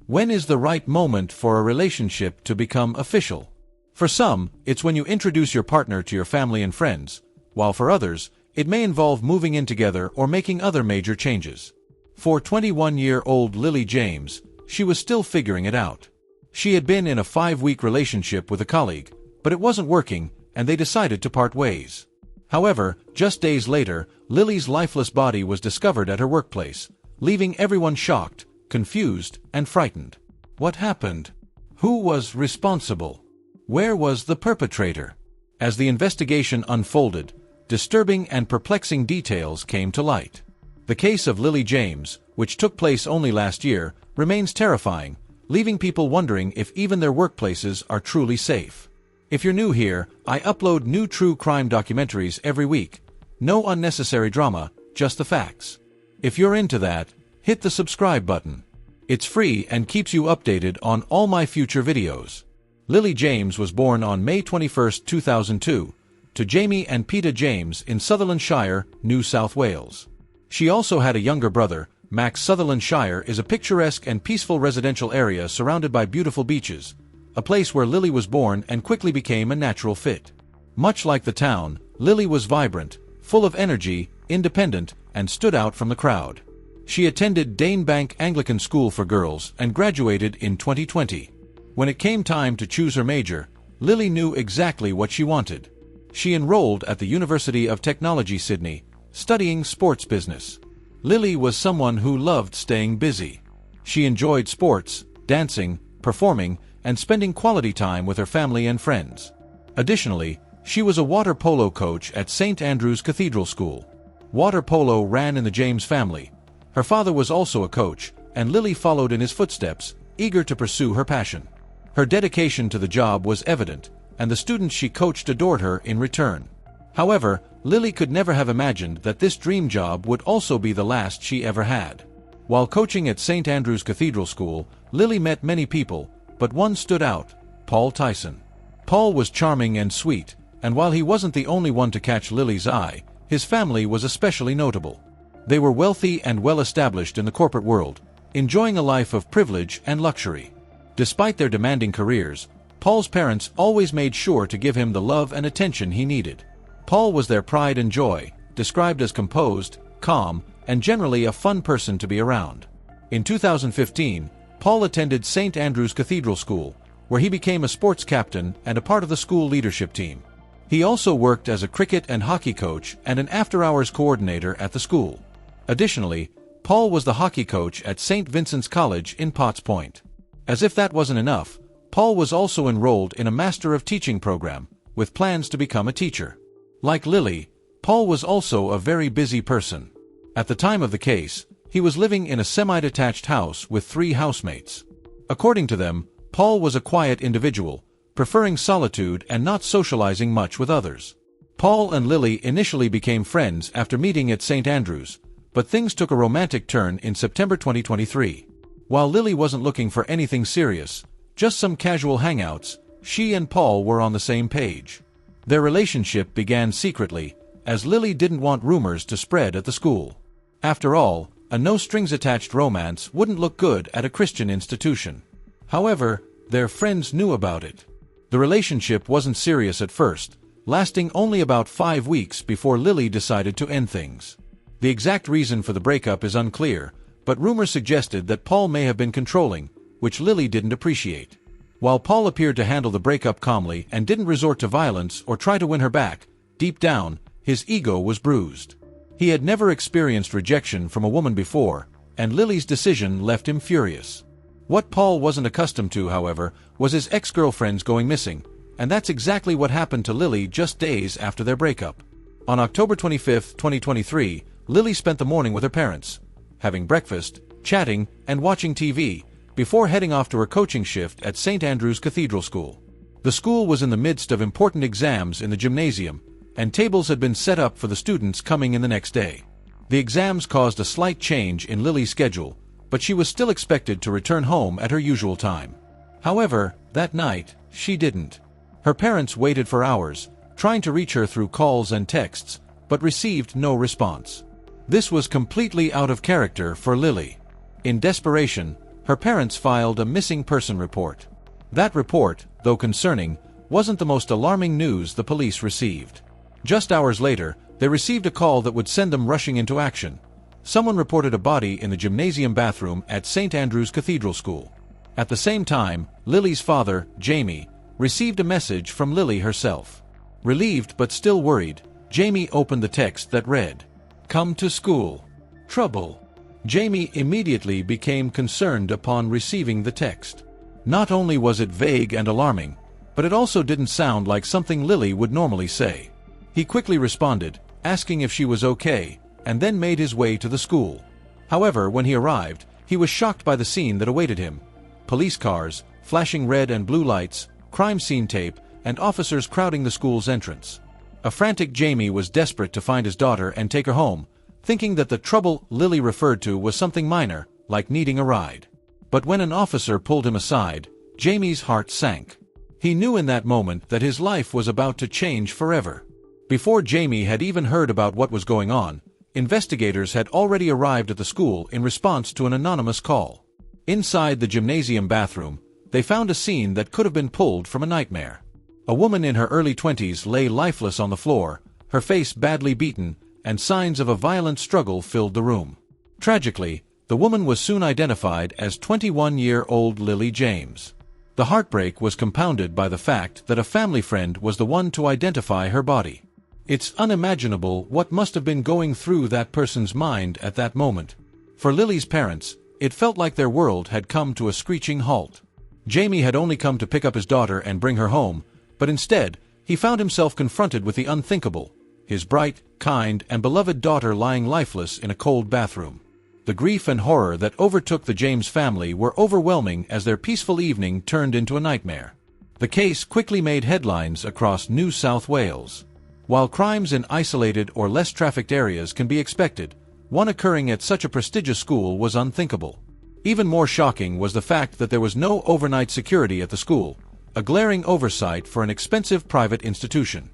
When is the right moment for a relationship to become official? For some, it's when you introduce your partner to your family and friends, while for others, it may involve moving in together or making other major changes. For 21-year-old Lily James, she was still figuring it out. She had been in a 5-week relationship with a colleague, but it wasn't working, and they decided to part ways. However, just days later, Lily's lifeless body was discovered at her workplace, leaving everyone shocked, confused, and frightened. What happened? Who was responsible? Where was the perpetrator? As the investigation unfolded, disturbing and perplexing details came to light. The case of Lily James, which took place only last year, remains terrifying, leaving people wondering if even their workplaces are truly safe. If you're new here, I upload new true crime documentaries every week. No unnecessary drama, just the facts. If you're into that, hit the subscribe button. It's free and keeps you updated on all my future videos. Lily James was born on May 21, 2002, to Jamie and Peter James in Sutherlandshire, New South Wales. She also had a younger brother. Max. Sutherlandshire is a picturesque and peaceful residential area surrounded by beautiful beaches, a place where Lily was born and quickly became a natural fit. Much like the town, Lily was vibrant, full of energy, independent, and stood out from the crowd. She attended Danebank Anglican School for Girls and graduated in 2020. When it came time to choose her major, Lily knew exactly what she wanted. She enrolled at the University of Technology, Sydney, studying sports business. Lily was someone who loved staying busy. She enjoyed sports, dancing, performing, and spending quality time with her family and friends. Additionally, she was a water polo coach at St. Andrew's Cathedral School. Water polo ran in the James family. Her father was also a coach, and Lily followed in his footsteps, eager to pursue her passion. Her dedication to the job was evident, and the students she coached adored her in return. However, Lily could never have imagined that this dream job would also be the last she ever had. While coaching at St. Andrew's Cathedral School, Lily met many people, but one stood out: Paul Tyson. Paul was charming and sweet, and while he wasn't the only one to catch Lily's eye, his family was especially notable. They were wealthy and well-established in the corporate world, enjoying a life of privilege and luxury. Despite their demanding careers, Paul's parents always made sure to give him the love and attention he needed. Paul was their pride and joy, described as composed, calm, and generally a fun person to be around. In 2015, Paul attended St. Andrew's Cathedral School, where he became a sports captain and a part of the school leadership team. He also worked as a cricket and hockey coach and an after-hours coordinator at the school. Additionally, Paul was the hockey coach at St. Vincent's College in Potts Point. As if that wasn't enough, Paul was also enrolled in a Master of Teaching program, with plans to become a teacher. Like Lily, Paul was also a very busy person. At the time of the case, he was living in a semi-detached house with 3 housemates. According to them, Paul was a quiet individual, preferring solitude and not socializing much with others. Paul and Lily initially became friends after meeting at St. Andrews, but things took a romantic turn in September 2023. While Lily wasn't looking for anything serious, just some casual hangouts, she and Paul were on the same page. Their relationship began secretly, as Lily didn't want rumors to spread at the school. After all, a no-strings-attached romance wouldn't look good at a Christian institution. However, their friends knew about it. The relationship wasn't serious at first, lasting only about 5 weeks before Lily decided to end things. The exact reason for the breakup is unclear, but rumors suggested that Paul may have been controlling, which Lily didn't appreciate. While Paul appeared to handle the breakup calmly and didn't resort to violence or try to win her back, deep down, his ego was bruised. He had never experienced rejection from a woman before, and Lily's decision left him furious. What Paul wasn't accustomed to, however, was his ex-girlfriends going missing, and that's exactly what happened to Lily just days after their breakup. On October 25, 2023, Lily spent the morning with her parents, having breakfast, chatting, and watching TV, before heading off to her coaching shift at St. Andrew's Cathedral School. The school was in the midst of important exams in the gymnasium, and tables had been set up for the students coming in the next day. The exams caused a slight change in Lily's schedule, but she was still expected to return home at her usual time. However, that night, she didn't. Her parents waited for hours, trying to reach her through calls and texts, but received no response. This was completely out of character for Lily. In desperation, Her parents filed a missing person report. That report, though concerning, wasn't the most alarming news the police received. Just hours later, they received a call that would send them rushing into action. Someone reported a body in the gymnasium bathroom at St. Andrew's Cathedral School. At the same time, Lily's father, Jamie, received a message from Lily herself. Relieved but still worried, Jamie opened the text that read, "Come to school. Trouble." Jamie immediately became concerned upon receiving the text. Not only was it vague and alarming, but it also didn't sound like something Lily would normally say. He quickly responded, asking if she was okay, and then made his way to the school. However, when he arrived, he was shocked by the scene that awaited him. Police cars, flashing red and blue lights, crime scene tape, and officers crowding the school's entrance. A frantic Jamie was desperate to find his daughter and take her home, thinking that the trouble Lily referred to was something minor, like needing a ride. But when an officer pulled him aside, Jamie's heart sank. He knew in that moment that his life was about to change forever. Before Jamie had even heard about what was going on, investigators had already arrived at the school in response to an anonymous call. Inside the gymnasium bathroom, they found a scene that could have been pulled from a nightmare. A woman in her early 20s lay lifeless on the floor, her face badly beaten, and signs of a violent struggle filled the room. Tragically, the woman was soon identified as 21-year-old Lily James. The heartbreak was compounded by the fact that a family friend was the one to identify her body. It's unimaginable what must have been going through that person's mind at that moment. For Lily's parents, it felt like their world had come to a screeching halt. Jamie had only come to pick up his daughter and bring her home, but instead, he found himself confronted with the unthinkable, his bright, kind, and beloved daughter lying lifeless in a cold bathroom. The grief and horror that overtook the James family were overwhelming as their peaceful evening turned into a nightmare. The case quickly made headlines across New South Wales. While crimes in isolated or less trafficked areas can be expected, one occurring at such a prestigious school was unthinkable. Even more shocking was the fact that there was no overnight security at the school, a glaring oversight for an expensive private institution.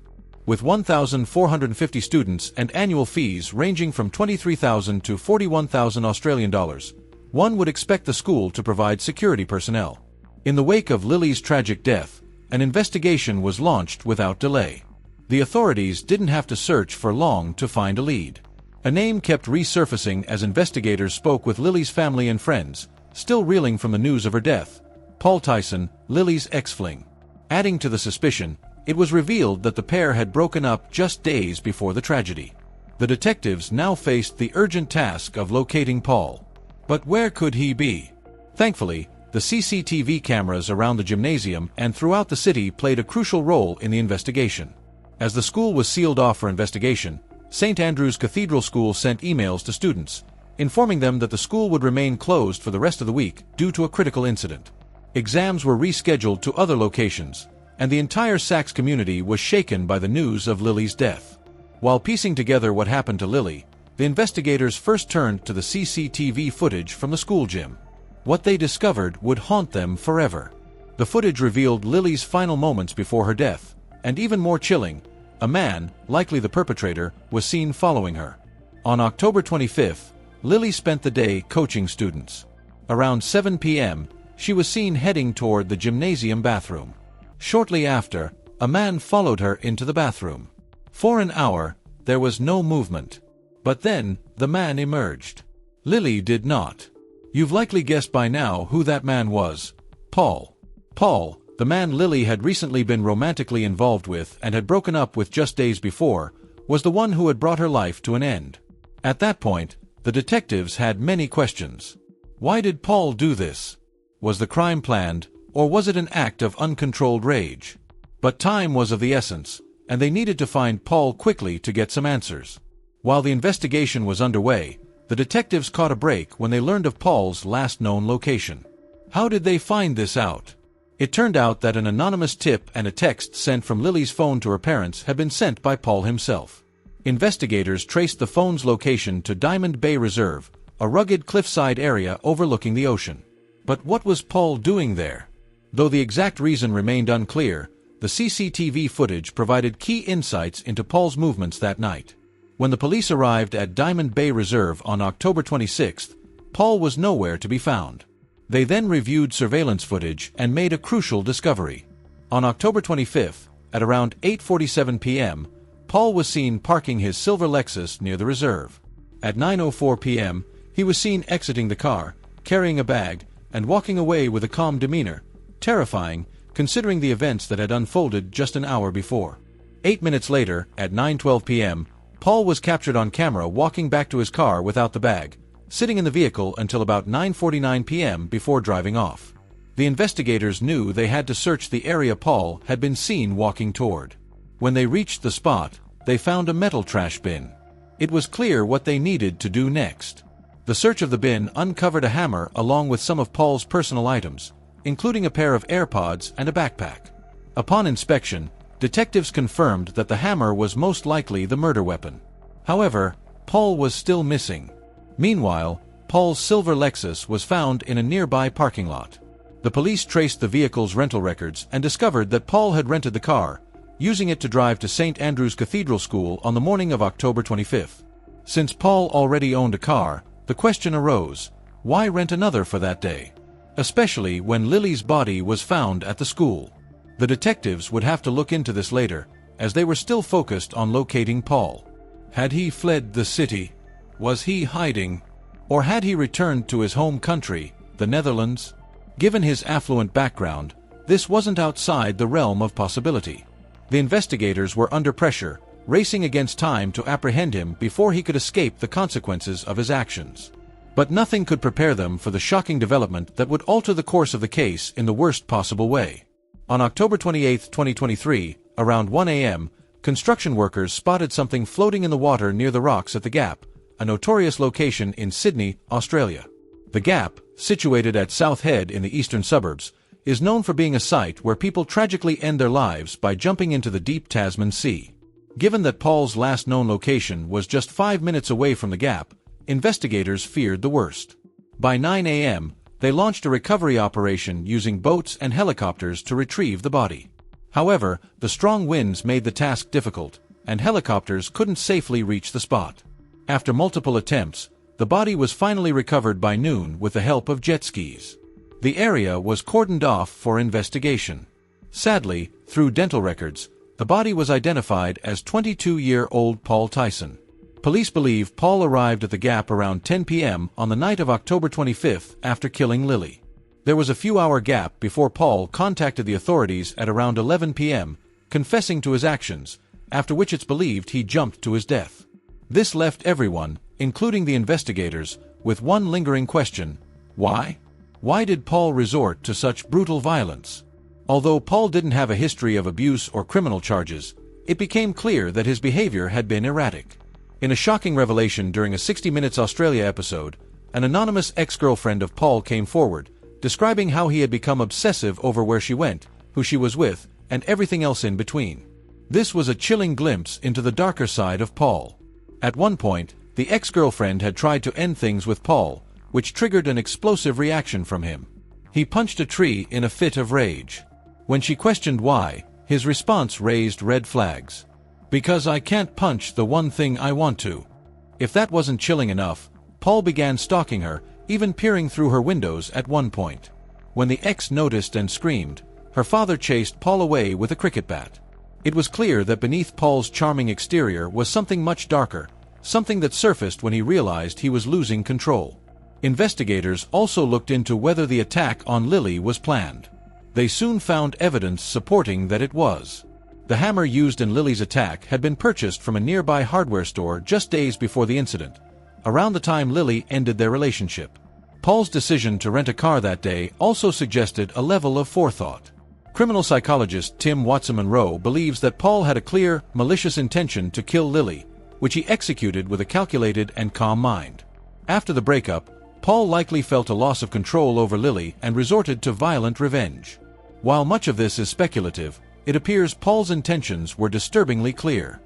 With 1,450 students and annual fees ranging from $23,000 to $41,000 Australian dollars, one would expect the school to provide security personnel. In the wake of Lily's tragic death, an investigation was launched without delay. The authorities didn't have to search for long to find a lead. A name kept resurfacing as investigators spoke with Lily's family and friends, still reeling from the news of her death: Paul Tyson, Lily's ex-fling. Adding to the suspicion, it was revealed that the pair had broken up just days before the tragedy. The detectives now faced the urgent task of locating Paul. But where could he be? Thankfully, the CCTV cameras around the gymnasium and throughout the city played a crucial role in the investigation. As the school was sealed off for investigation, St. Andrew's Cathedral School sent emails to students, informing them that the school would remain closed for the rest of the week due to a critical incident. Exams were rescheduled to other locations, and the entire Sax community was shaken by the news of Lily's death. While piecing together what happened to Lily, the investigators first turned to the CCTV footage from the school gym. What they discovered would haunt them forever. The footage revealed Lily's final moments before her death, and even more chilling, a man, likely the perpetrator, was seen following her. On October 25th, Lily spent the day coaching students. Around 7 p.m., she was seen heading toward the gymnasium bathroom. Shortly after, a man followed her into the bathroom. For an hour, there was no movement. But then, the man emerged. Lily did not. You've likely guessed by now who that man was: Paul. Paul, the man Lily had recently been romantically involved with and had broken up with just days before, was the one who had brought her life to an end. At that point, the detectives had many questions. Why did Paul do this? Was the crime planned, or was it an act of uncontrolled rage? But time was of the essence, and they needed to find Paul quickly to get some answers. While the investigation was underway, the detectives caught a break when they learned of Paul's last known location. How did they find this out? It turned out that an anonymous tip and a text sent from Lily's phone to her parents had been sent by Paul himself. Investigators traced the phone's location to Diamond Bay Reserve, a rugged cliffside area overlooking the ocean. But what was Paul doing there? Though the exact reason remained unclear, the CCTV footage provided key insights into Paul's movements that night. When the police arrived at Diamond Bay Reserve on October 26th, Paul was nowhere to be found. They then reviewed surveillance footage and made a crucial discovery. On October 25th, at around 8:47 p.m., Paul was seen parking his silver Lexus near the reserve. At 9:04 p.m., he was seen exiting the car, carrying a bag, and walking away with a calm demeanor, terrifying, considering the events that had unfolded just an hour before. 8 minutes later, at 9:12 p.m., Paul was captured on camera walking back to his car without the bag, sitting in the vehicle until about 9:49 p.m. before driving off. The investigators knew they had to search the area Paul had been seen walking toward. When they reached the spot, they found a metal trash bin. It was clear what they needed to do next. The search of the bin uncovered a hammer along with some of Paul's personal items, including a pair of AirPods and a backpack. Upon inspection, detectives confirmed that the hammer was most likely the murder weapon. However, Paul was still missing. Meanwhile, Paul's silver Lexus was found in a nearby parking lot. The police traced the vehicle's rental records and discovered that Paul had rented the car, using it to drive to St. Andrew's Cathedral School on the morning of October 25th. Since Paul already owned a car, the question arose, why rent another for that day? Especially when Lily's body was found at the school. The detectives would have to look into this later, as they were still focused on locating Paul. Had he fled the city? Was he hiding? Or had he returned to his home country, the Netherlands? Given his affluent background, this wasn't outside the realm of possibility. The investigators were under pressure, racing against time to apprehend him before he could escape the consequences of his actions. But nothing could prepare them for the shocking development that would alter the course of the case in the worst possible way. On October 28, 2023, around 1 a.m., construction workers spotted something floating in the water near the rocks at the Gap, a notorious location in Sydney, Australia. The Gap, situated at South Head in the eastern suburbs, is known for being a site where people tragically end their lives by jumping into the deep Tasman Sea. Given that Paul's last known location was just 5 minutes away from the Gap, investigators feared the worst. By 9 a.m., they launched a recovery operation using boats and helicopters to retrieve the body. However, the strong winds made the task difficult, and helicopters couldn't safely reach the spot. After multiple attempts, the body was finally recovered by noon with the help of jet skis. The area was cordoned off for investigation. Sadly, through dental records, the body was identified as 22-year-old Paul Tyson. Police believe Paul arrived at the Gap around 10 p.m. on the night of October 25th after killing Lily. There was a few-hour gap before Paul contacted the authorities at around 11 p.m., confessing to his actions, after which it's believed he jumped to his death. This left everyone, including the investigators, with one lingering question: why? Why did Paul resort to such brutal violence? Although Paul didn't have a history of abuse or criminal charges, it became clear that his behavior had been erratic. In a shocking revelation during a 60 Minutes Australia episode, an anonymous ex-girlfriend of Paul came forward, describing how he had become obsessive over where she went, who she was with, and everything else in between. This was a chilling glimpse into the darker side of Paul. At one point, the ex-girlfriend had tried to end things with Paul, which triggered an explosive reaction from him. He punched a tree in a fit of rage. When she questioned why, his response raised red flags. "Because I can't punch the one thing I want to." If that wasn't chilling enough, Paul began stalking her, even peering through her windows at one point. When the ex noticed and screamed, her father chased Paul away with a cricket bat. It was clear that beneath Paul's charming exterior was something much darker, something that surfaced when he realized he was losing control. Investigators also looked into whether the attack on Lily was planned. They soon found evidence supporting that it was. The hammer used in Lily's attack had been purchased from a nearby hardware store just days before the incident, around the time Lily ended their relationship. Paul's decision to rent a car that day also suggested a level of forethought. Criminal psychologist Tim Watson-Monroe believes that Paul had a clear, malicious intention to kill Lily, which he executed with a calculated and calm mind. After the breakup, Paul likely felt a loss of control over Lily and resorted to violent revenge. While much of this is speculative, it appears Paul's intentions were disturbingly clear.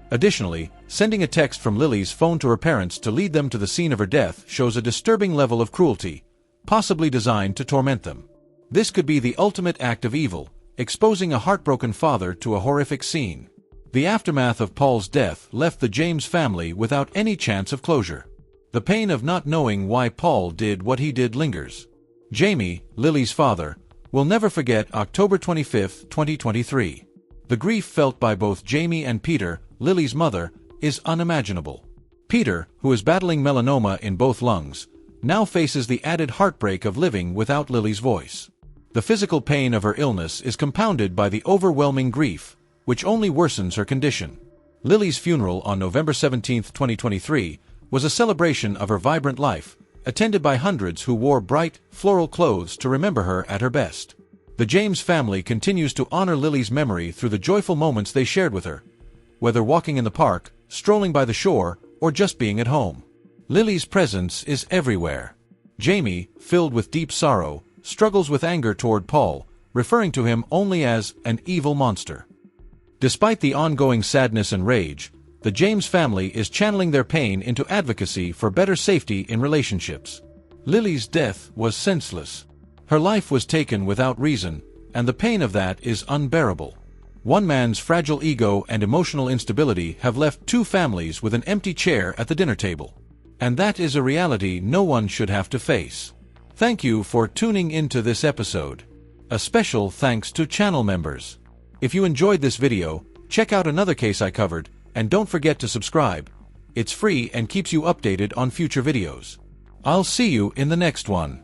Additionally, sending a text from Lily's phone to her parents to lead them to the scene of her death shows a disturbing level of cruelty, possibly designed to torment them. This could be the ultimate act of evil, exposing a heartbroken father to a horrific scene. The aftermath of Paul's death left the James family without any chance of closure. The pain of not knowing why Paul did what he did lingers. Jamie, Lily's father, will never forget October 25, 2023. The grief felt by both Jamie and Peter, Lily's mother, is unimaginable. Peter, who is battling melanoma in both lungs, now faces the added heartbreak of living without Lily's voice. The physical pain of her illness is compounded by the overwhelming grief, which only worsens her condition. Lily's funeral on November 17, 2023, was a celebration of her vibrant life, attended by hundreds who wore bright, floral clothes to remember her at her best. The James family continues to honor Lily's memory through the joyful moments they shared with her, whether walking in the park, strolling by the shore, or just being at home. Lily's presence is everywhere. Jamie, filled with deep sorrow, struggles with anger toward Paul, referring to him only as an evil monster. Despite the ongoing sadness and rage, the James family is channeling their pain into advocacy for better safety in relationships. Lily's death was senseless. Her life was taken without reason, and the pain of that is unbearable. One man's fragile ego and emotional instability have left two families with an empty chair at the dinner table. And that is a reality no one should have to face. Thank you for tuning into this episode. A special thanks to channel members. If you enjoyed this video, check out another case I covered, and don't forget to subscribe. It's free and keeps you updated on future videos. I'll see you in the next one.